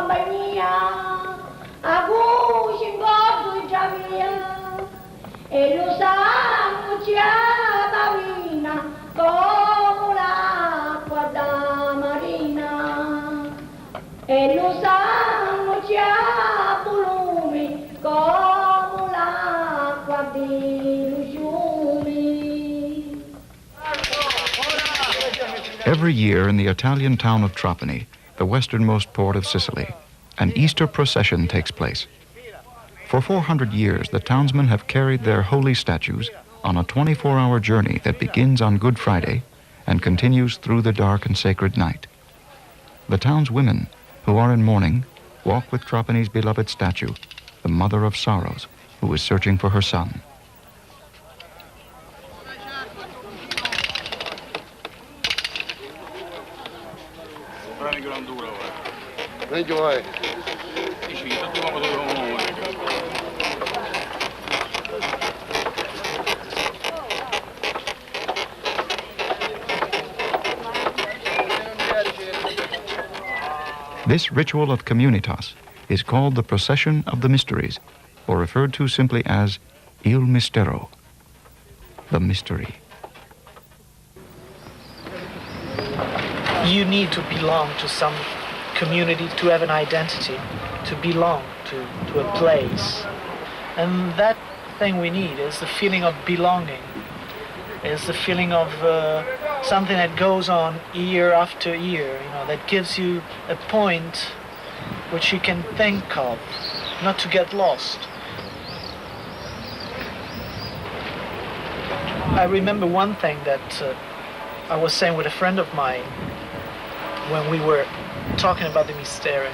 compagnia, a cui si porto già via, e lo sanno ci avvina come l'acqua da marina, e lo sanno ci volumi come l'acqua di fiumi. Every year in the Italian town of Trapani, the westernmost port of Sicily, an Easter procession takes place. For 400 years, the townsmen have carried their holy statues on a 24-hour journey that begins on Good Friday and continues through the dark and sacred night. The town's women, who are in mourning, walk with Trapani's beloved statue, the Mother of Sorrows, who is searching for her son. Thank you, Lloyd. This ritual of communitas is called the Procession of the Mysteries, or referred to simply as Il Mistero, the mystery. You need to belong to some community, to have an identity, to belong to a place. And that thing we need is the feeling of belonging, is the feeling of something that goes on year after year, that gives you a point which you can think of, not to get lost. I remember one thing that I was saying with a friend of mine when we were talking about the Misteri,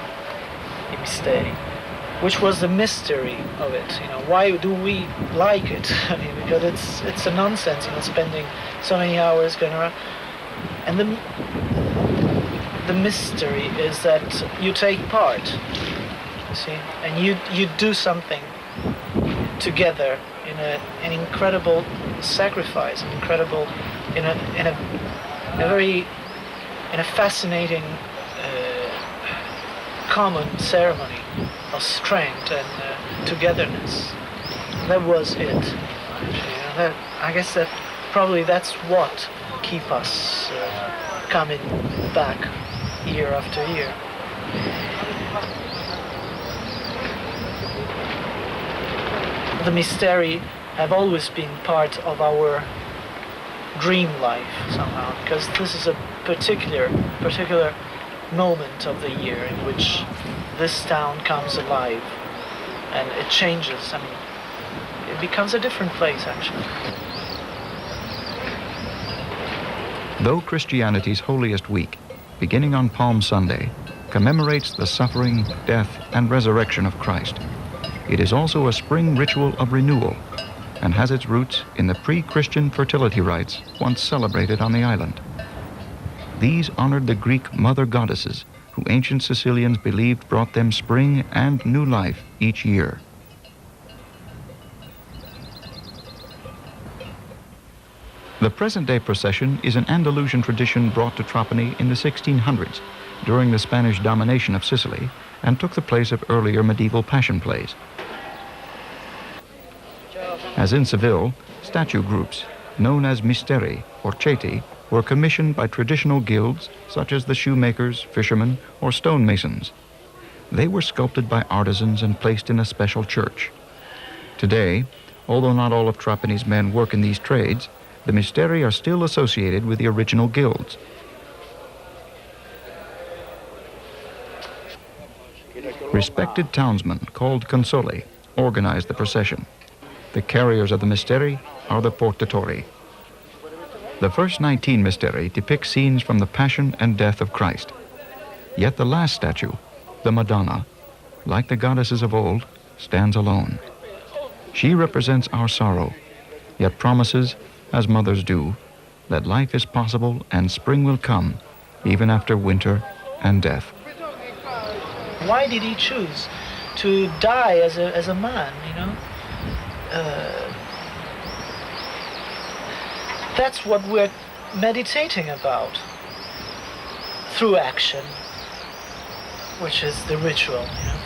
which was the mystery of it. Why do we like it? I mean, because it's a nonsense, spending so many hours going around. And the mystery is that you take part, you see, and you do something together in an incredible sacrifice, in a fascinating common ceremony of strength and togetherness. That was it. I guess that probably that's what keep us coming back year after year. The Misteri have always been part of our dream life somehow, because this is a particular moment of the year in which this town comes alive and it changes. I mean, it becomes a different place actually. Though Christianity's holiest week, beginning on Palm Sunday, commemorates the suffering, death, and resurrection of Christ, it is also a spring ritual of renewal and has its roots in the pre-Christian fertility rites once celebrated on the island. These honored the Greek mother goddesses who ancient Sicilians believed brought them spring and new life each year. The present-day procession is an Andalusian tradition brought to Trapani in the 1600s during the Spanish domination of Sicily and took the place of earlier medieval passion plays. As in Seville, statue groups, known as misteri or ceti, were commissioned by traditional guilds such as the shoemakers, fishermen, or stonemasons. They were sculpted by artisans and placed in a special church. Today, although not all of Trapani's men work in these trades, the misteri are still associated with the original guilds. Respected townsmen, called consoli, organize the procession. The carriers of the misteri are the portatori. The first 19 misteri depict scenes from the Passion and Death of Christ. Yet the last statue, the Madonna, like the goddesses of old, stands alone. She represents our sorrow, yet promises, as mothers do, that life is possible and spring will come, even after winter and death. Why did he choose to die as a man, That's what we're meditating about through action. which is the ritual. You know?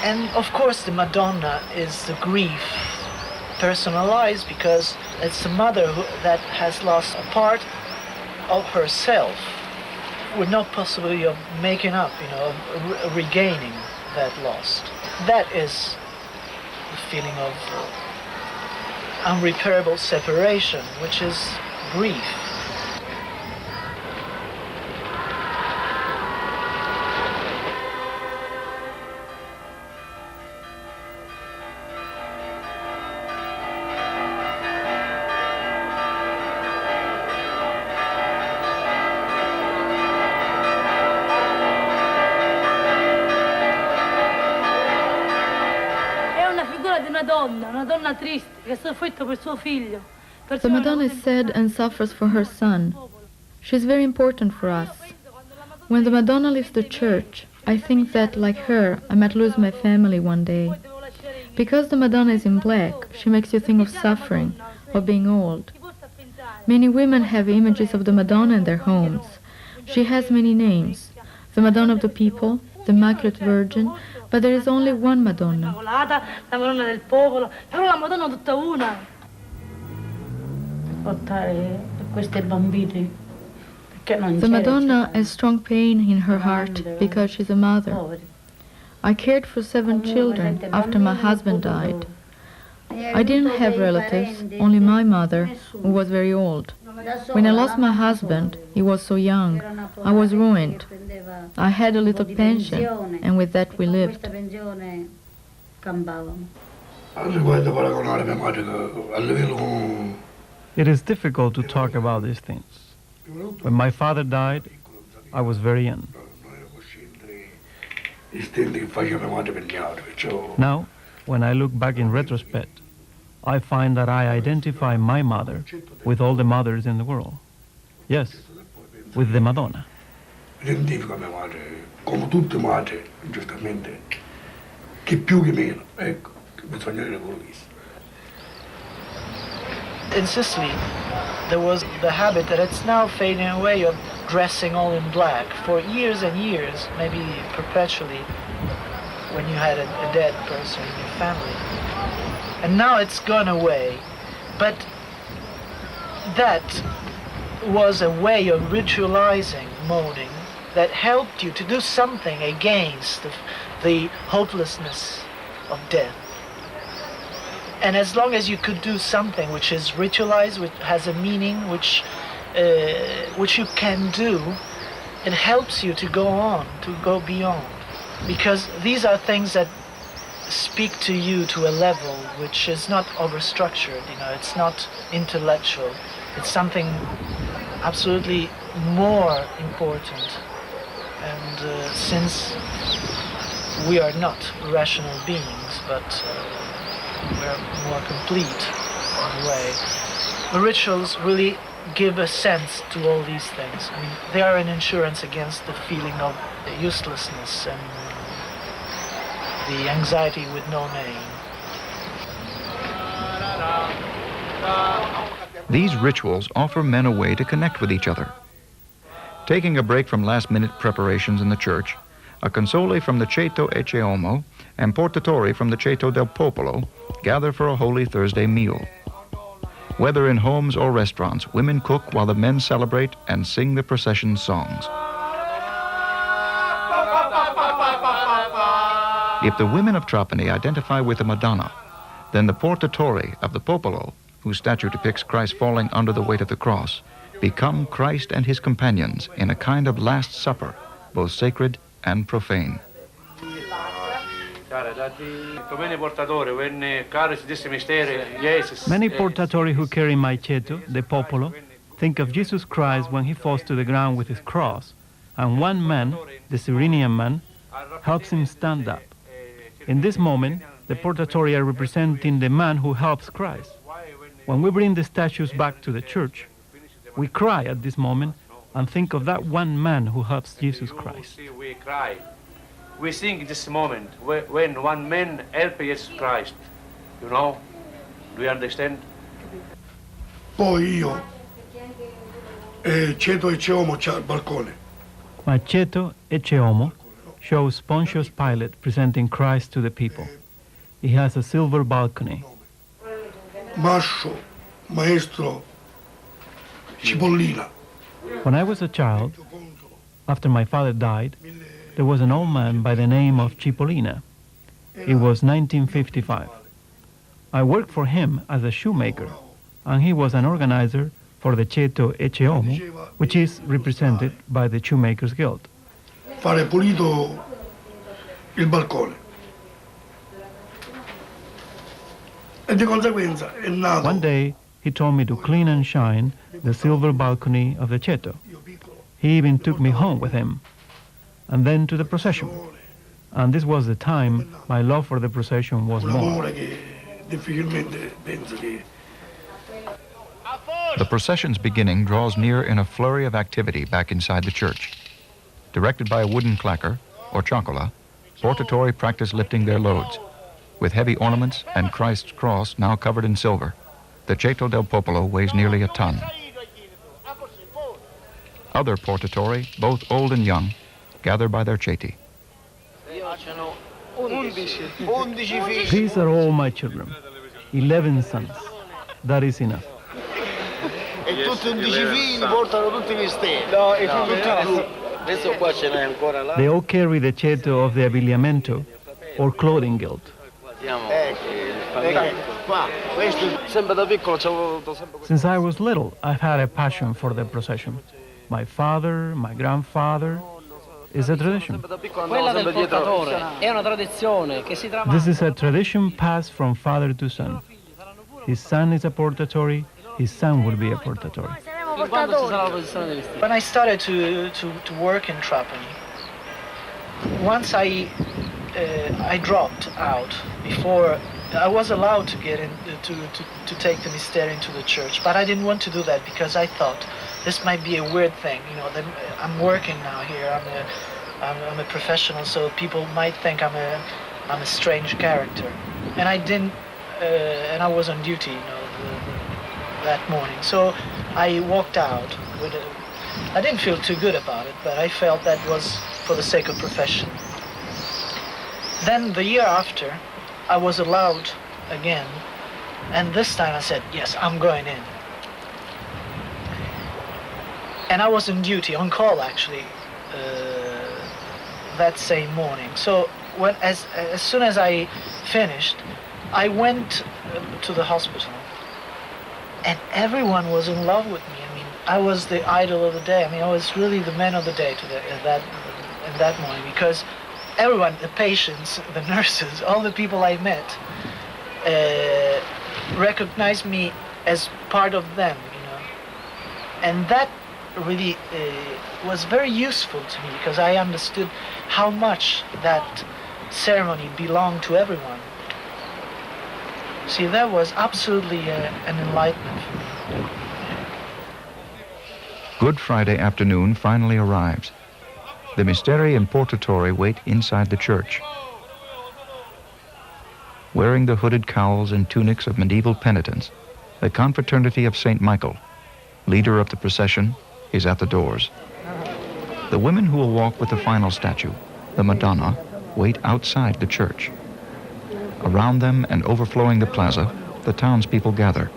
And of course the Madonna is the grief personalized, because it's the mother that has lost a part of herself with no possibility of making up, you know, of regaining that lost. That is the feeling of unrepairable separation, which is grief. The Madonna is sad and suffers for her son. She's very important for us. When the Madonna leaves the church, I think that, like her, I might lose my family one day. Because the Madonna is in black, she makes you think of suffering, of being old. Many women have images of the Madonna in their homes. She has many names. The Madonna of the People, the Immaculate Virgin, but there is only one Madonna. La Madonna del popolo, però la Madonna è tutta una. Portare queste bambine, perché non The Madonna has strong pain in her heart because she's a mother. I cared for 7 children after my husband died. I didn't have relatives, only my mother, who was very old. When I lost my husband, he was so young. I was ruined. I had a little pension, and with that we lived. It is difficult to talk about these things. When my father died, I was very young. Now, when I look back in retrospect, I find that I identify my mother with all the mothers in the world. Yes, with the Madonna. Identifico mia madre, come tutte madri, giustamente, chi più che meno, ecco, bisogna avere quello visto. In Sicily, there was the habit that it's now fading away of dressing all in black for years and years, maybe perpetually, when you had a dead person in your family. And now it's gone away, but that was a way of ritualizing mourning that helped you to do something against the hopelessness of death. And as long as you could do something which is ritualized, which has a meaning, which you can do, it helps you to go on, to go beyond. Because these are things that speak to you to a level which is not overstructured, you know, it's not intellectual. It's something absolutely more important. And since we are not rational beings, but we're more complete in a way, the rituals really give a sense to all these things. I mean, they are an insurance against the feeling of uselessness and the anxiety with no name. These rituals offer men a way to connect with each other. Taking a break from last-minute preparations in the church, a console from the Ceto e Ceomo and portatori from the Ceto del Popolo gather for a Holy Thursday meal. Whether in homes or restaurants, women cook while the men celebrate and sing the procession songs. If the women of Trapani identify with the Madonna, then the portatori of the Popolo, whose statue depicts Christ falling under the weight of the cross, become Christ and his companions in a kind of Last Supper, both sacred and profane. Many portatori who carry my Ceto, the Popolo, think of Jesus Christ when he falls to the ground with his cross, and one man, the Cyrenian man, helps him stand up. In this moment, the portatori are representing the man who helps Christ. When we bring the statues back to the church, we cry at this moment and think of that one man who helps Jesus Christ. We cry. We sing this moment when one man helps Jesus Christ. You know? Do you understand? Poi io, Ceto e Ceomo c'ha il balcone. Maceto Ecce Homo shows Pontius Pilate presenting Christ to the people. He has a silver balcony. Mascio, maestro, Cipollina. When I was a child, after my father died, there was an old man by the name of Cipollina. It was 1955. I worked for him as a shoemaker, and he was an organizer for the Ceto Ecce Homo, which is represented by the Shoemakers Guild. Fare pulito il balcone. E di conseguenza è nato. One day, he told me to clean and shine the silver balcony of the Ceto. He even took me home with him, and then to the procession. And this was the time my love for the procession was more. The procession's beginning draws near in a flurry of activity back inside the church. Directed by a wooden clacker, or cioccola, portatori practice lifting their loads. With heavy ornaments and Christ's cross now covered in silver, the Ceto del Popolo weighs nearly a ton. Other portatori, both old and young, gather by their ceti. These are all my children, 11 sons. That is enough. E tutti 11 figli portano tutti i misteri. No, e tutti adesso qua ce n'è ancora là. They all carry the Ceto of the Abbigliamento or clothing guild. Since I was little, I've had a passion for the procession. My father, my grandfather, is a tradition. Quella del portatore è una tradizione che si tramanda. This is a tradition passed from father to son. His son is a portatore, his son will be a portatore. When I started to work in Trapani, once I dropped out before I was allowed to get in to take the Misteri into the church, but I didn't want to do that because I thought this might be a weird thing. You know, I'm working now here. I'm a professional, so people might think I'm a strange character, and I didn't. And I was on duty, you know, that morning. So I walked out with I didn't feel too good about it, but I felt that was for the sake of profession. Then the year after, I was allowed again, and this time I said, yes, I'm going in. And I was on duty, on call actually, that same morning. So as soon as I finished, I went to the hospital, and everyone was in love with me. I mean, I was the idol of the day. I mean, I was really the man of the day that morning, because everyone, the patients, the nurses, all the people I met, recognized me as part of them, you know. And that really was very useful to me, because I understood how much that ceremony belonged to everyone. See, that was absolutely an enlightenment for me. Good Friday afternoon finally arrives. The Misteri and Portatori wait inside the church. Wearing the hooded cowls and tunics of medieval penitents, the confraternity of St. Michael, leader of the procession, is at the doors. The women who will walk with the final statue, the Madonna, wait outside the church. Around them and overflowing the plaza, the townspeople gather.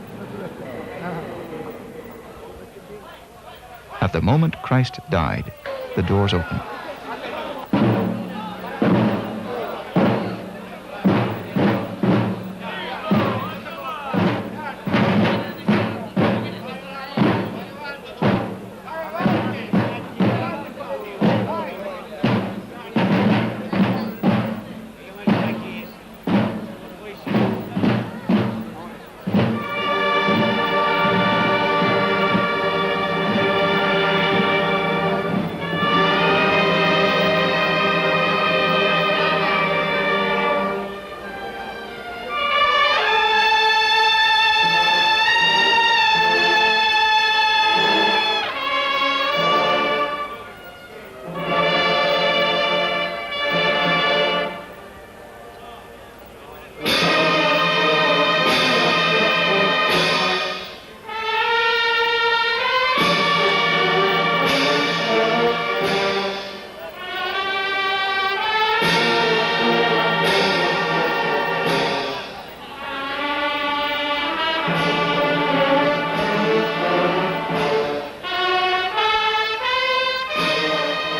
At the moment Christ died, the doors open.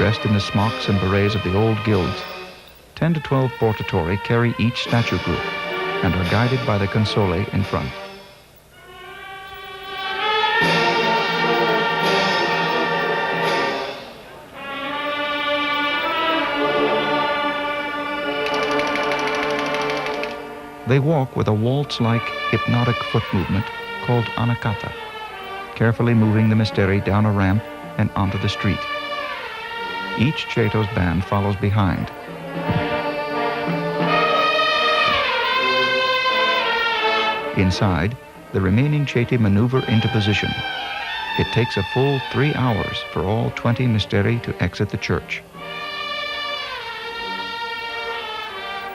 dressed in the smocks and berets of the old guilds, 10 to 12 portatori carry each statue group and are guided by the console in front. They walk with a waltz-like hypnotic foot movement called anacata, carefully moving the Misteri down a ramp and onto the street. Each Ceto's band follows behind. Inside, the remaining Ceti maneuver into position. It takes a full 3 hours for all 20 Misteri to exit the church.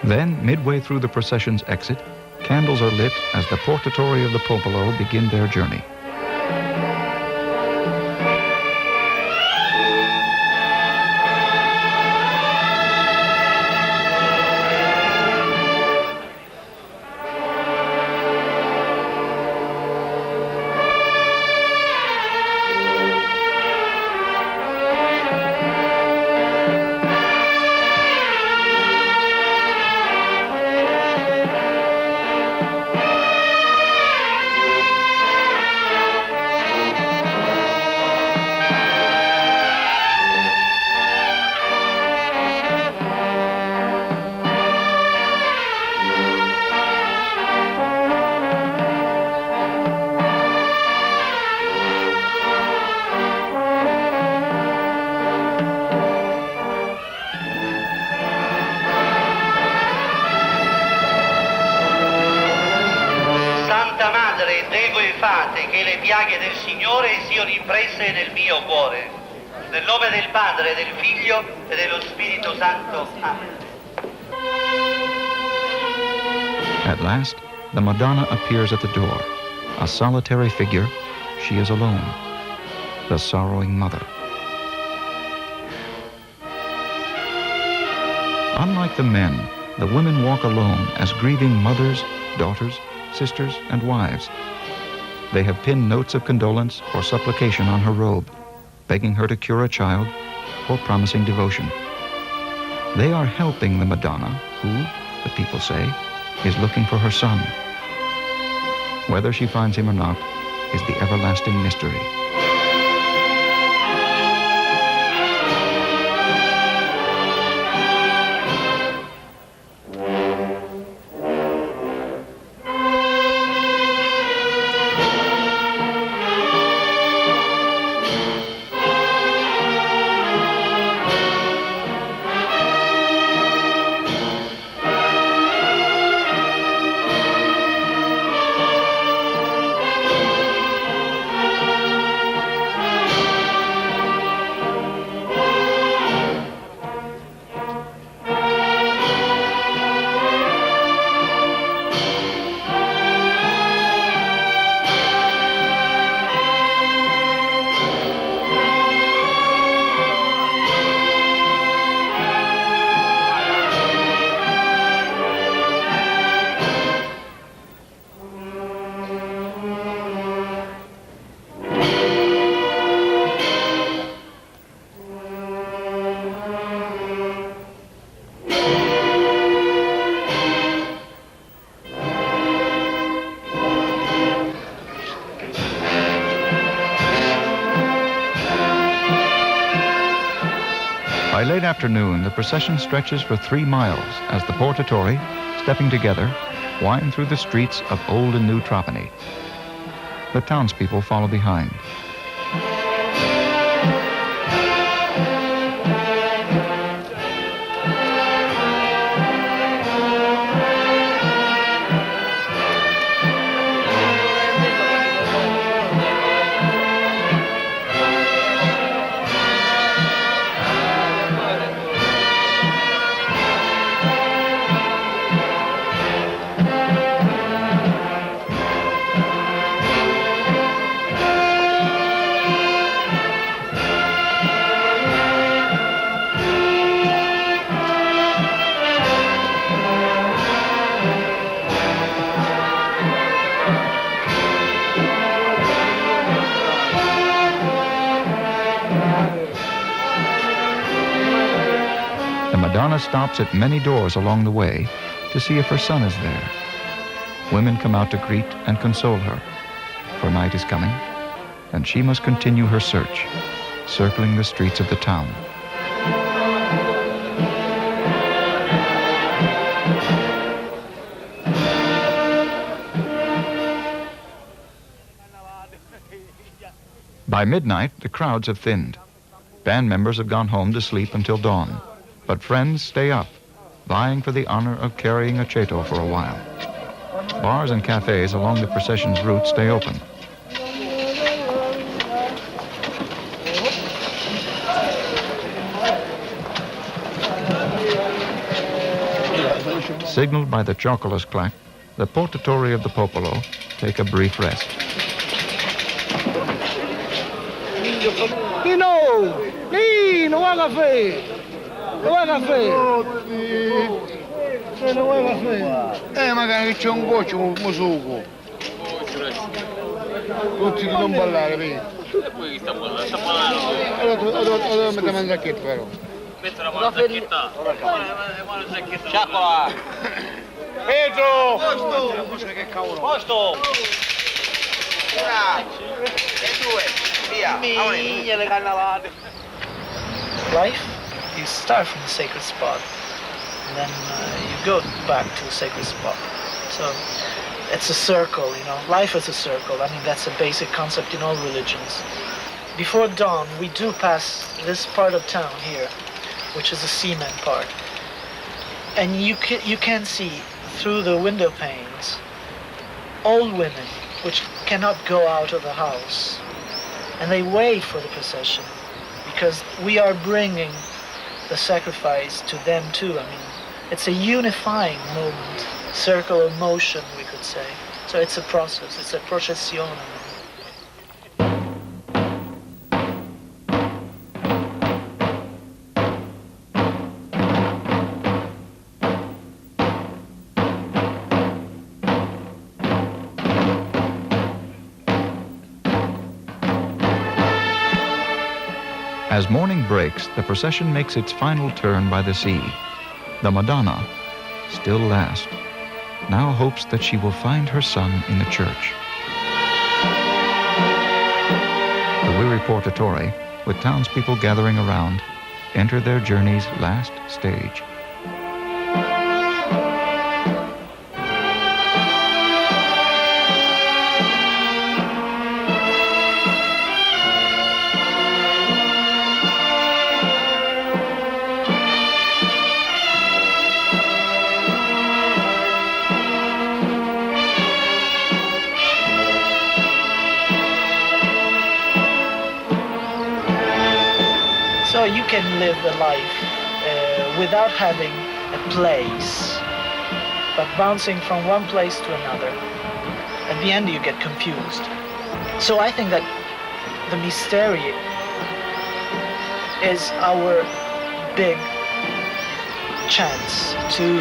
Then, midway through the procession's exit, candles are lit as the portatori of the popolo begin their journey. Che le piaghe del Signore siano impresse nel mio cuore. Nel nome del Padre, del Figlio e dello Spirito Santo. Amen. At last, the Madonna appears at the door. A solitary figure, she is alone. The sorrowing mother. Unlike the men, the women walk alone as grieving mothers, daughters, sisters, and wives. They have pinned notes of condolence or supplication on her robe, begging her to cure a child or promising devotion. They are helping the Madonna, who, the people say, is looking for her son. Whether she finds him or not is the everlasting mystery. By late afternoon, the procession stretches for 3 miles as the portatori, stepping together, wind through the streets of old and new Trapani. The townspeople follow behind. Madonna stops at many doors along the way to see if her son is there. Women come out to greet and console her, for night is coming, and she must continue her search, circling the streets of the town. By midnight, the crowds have thinned. Band members have gone home to sleep until dawn, but friends stay up, vying for the honor of carrying a ceto for a while. Bars and cafes along the procession's route stay open. Signaled by the chocolate's clack, the portatori of the popolo take a brief rest. Nino! Nino, vuoi caffè? Vuoi caffè? Non vuoi caffè? Magari c'è un goccio con un sugo. Tutti di non ballare, vedi? E poi sta ballando? Allora mettiamo un zacchetto, però. Metto la zacchetta. Ciacola! Pedro! Posto! Posto! Life, you start from the sacred spot, and then you go back to the sacred spot. So it's a circle, you know. Life is a circle. I mean, that's a basic concept in all religions. Before dawn, we do pass this part of town here, which is the cement part, and you can see through the window panes old women which cannot go out of the house, and they wait for the procession because we are bringing the sacrifice to them too. I mean, it's a unifying moment, circle of motion, we could say. So it's a process, it's a processione. As morning breaks, the procession makes its final turn by the sea. The Madonna, still last, now hopes that she will find her son in the church. The weary portatori, with townspeople gathering around, enter their journey's last stage. So you can live a life without having a place, but bouncing from one place to another. At the end you get confused. So I think that the Misteri is our big chance to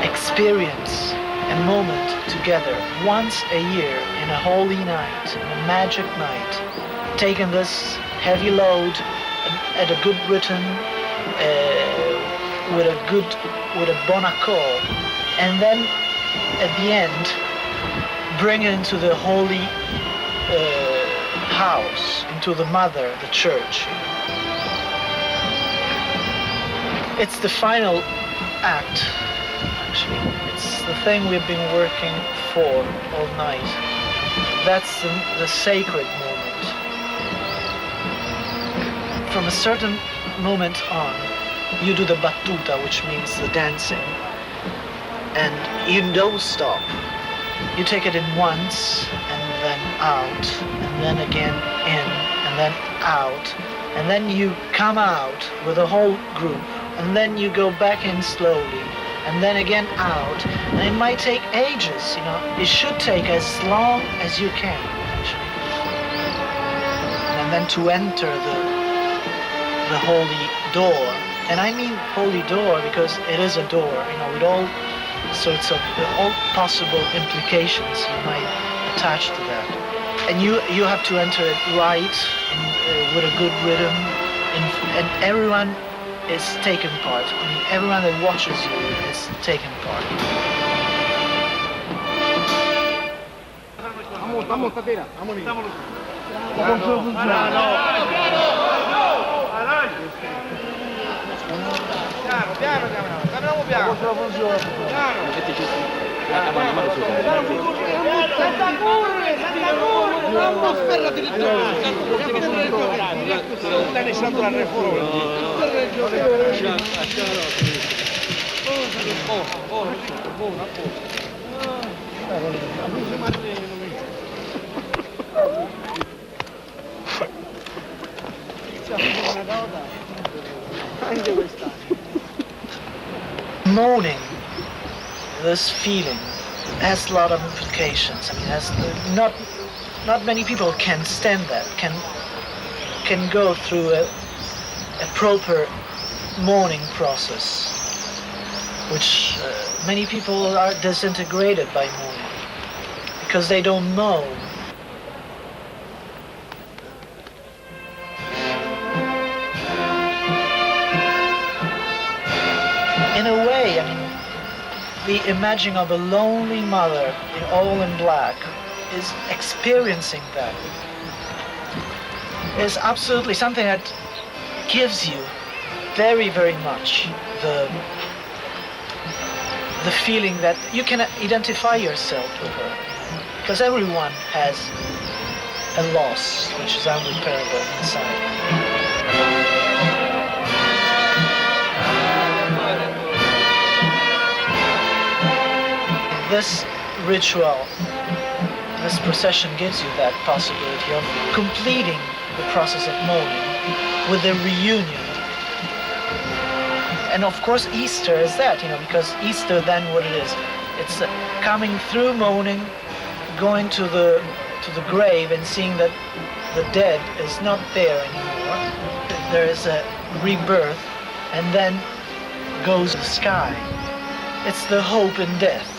experience a moment together once a year in a holy night, in a magic night, taking this heavy load at a good rhythm, with a bon accord, and then at the end bring it into the holy house, into the mother, the church. It's the final act, actually. It's the thing we've been working for all night. That's the sacred moment. From a certain moment on, you do the battuta, which means the dancing, and you don't stop. You take it in once, and then out, and then again in, and then out, and then you come out with the whole group, and then you go back in slowly, and then again out, and it might take ages, you know. It should take as long as you can, actually. And then to enter the holy door, and I mean holy door because it is a door, you know, with all sorts of all possible implications you might attach to that, and you have to enter it right, with a good rhythm, and everyone is taken part. I mean, everyone that watches you is taken part. Vamos, stasera, vamos. Mourning, this feeling, has a lot of implications. I mean, not many people can stand that, can go through a proper mourning process, which many people are disintegrated by mourning because they don't know. In a way, I mean, the imagining of a lonely mother all in black is experiencing that. Is absolutely something that gives you very, very much the feeling that you can identify yourself with her. Because everyone has a loss which is unrepairable inside. This ritual, this procession gives you that possibility of completing the process of mourning with a reunion. And of course Easter is that, because Easter then what it is, it's coming through mourning, going to the grave and seeing that the dead is not there anymore. There is a rebirth and then goes the sky. It's the hope in death.